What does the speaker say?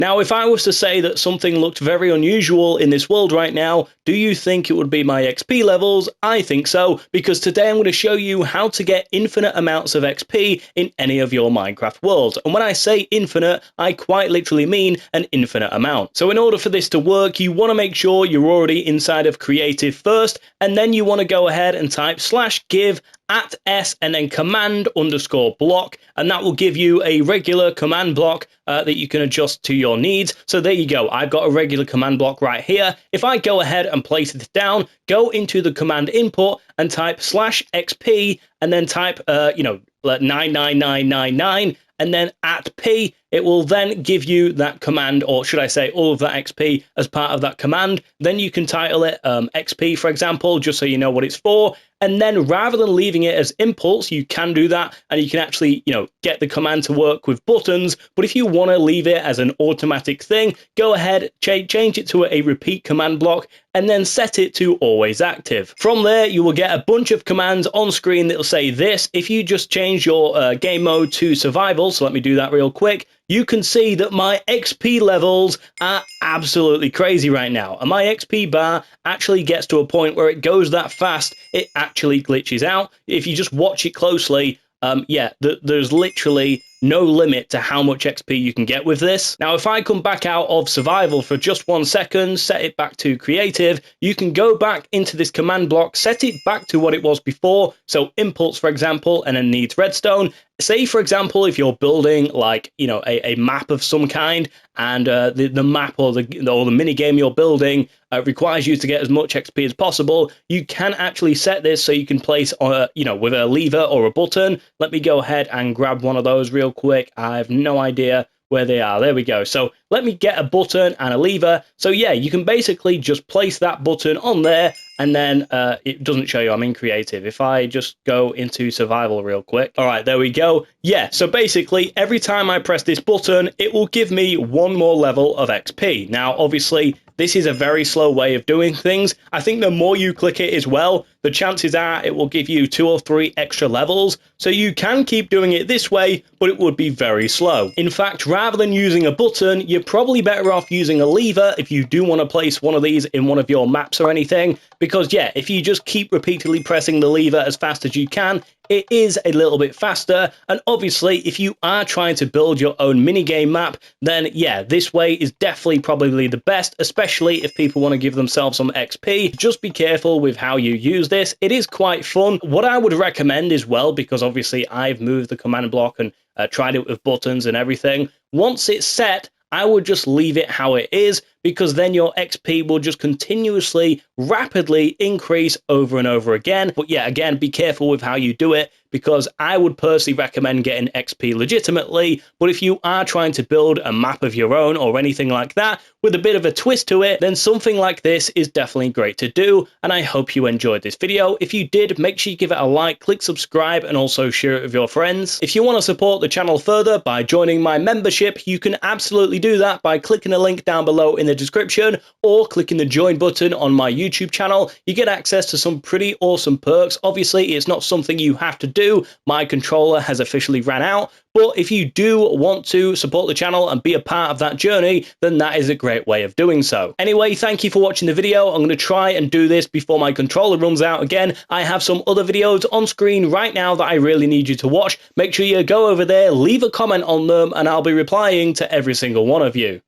Now, if I was to say that something looked very unusual in this world right now, do you think it would be my XP levels? I think so, because today I'm going to show you how to get infinite amounts of XP in any of your Minecraft worlds. And when I say infinite, I quite literally mean an infinite amount. So in order for this to work, you want to make sure you're already inside of creative first, and then you want to go ahead and type /give @s and then command_block, and that will give you a regular command block that you can adjust to your needs. So there you go. I've got a regular command block right here. If I go ahead and place it down, go into the command input and type /xp and then type 99999 and then @p, it will then give you that command, or should I say all of that XP as part of that command. Then you can title it XP, for example, just so you know what it's for. And then rather than leaving it as impulse, you can do that and you can actually, get the command to work with buttons. But if you want to leave it as an automatic thing, go ahead, change it to a repeat command block and then set it to always active. From there, you will get a bunch of commands on screen that will say this. If you just change your game mode to survival, so let me do that real quick, you can see that my XP levels are absolutely crazy right now. And my XP bar actually gets to a point where it goes that fast, it actually glitches out. If you just watch it closely, there's literally no limit to how much XP you can get with this. Now, if I come back out of survival for just 1 second, set it back to creative, you can go back into this command block, set it back to what it was before. So impulse, for example, and then needs redstone. Say, for example, if you're building like, a map of some kind, and the map or the mini game you're building requires you to get as much XP as possible, you can actually set this so you can place, with a lever or a button. Let me go ahead and grab one of those real quick. I have no idea where they are. There we go. So let me get a button and a lever. So yeah, you can basically just place that button on there, and then it doesn't show you I'm in creative. If I just go into survival real quick. All right, there we go. Yeah, so basically every time I press this button, it will give me one more level of XP. Now, obviously, this is a very slow way of doing things. I think the more you click it as well, the chances are it will give you 2 or 3 extra levels. So you can keep doing it this way, but it would be very slow. In fact, rather than using a button, you're probably better off using a lever if you do want to place one of these in one of your maps or anything. Because yeah, if you just keep repeatedly pressing the lever as fast as you can, it is a little bit faster. And obviously, if you are trying to build your own minigame map, then yeah, this way is definitely probably the best, especially if people want to give themselves some XP. Just be careful with how you use this. It is quite fun. What I would recommend as well, because obviously I've moved the command block and tried it with buttons and everything, once it's set, I would just leave it how it is, because then your XP will just continuously, rapidly increase over and over again. But yeah, again, be careful with how you do it, because I would personally recommend getting XP legitimately. But if you are trying to build a map of your own or anything like that with a bit of a twist to it, then something like this is definitely great to do. And I hope you enjoyed this video. If you did, make sure you give it a like, click subscribe, and also share it with your friends. If you want to support the channel further by joining my membership, you can absolutely do that by clicking the link down below in the description or clicking the join button on my YouTube channel. You get access to some pretty awesome perks. Obviously, it's not something you have to do. My controller has officially ran out, but if you do want to support the channel and be a part of that journey, then that is a great way of doing so. Anyway, thank you for watching the video. I'm going to try and do this before my controller runs out again. I have some other videos on screen right now that I really need you to watch. Make sure you go over there, leave a comment on them, and I'll be replying to every single one of you.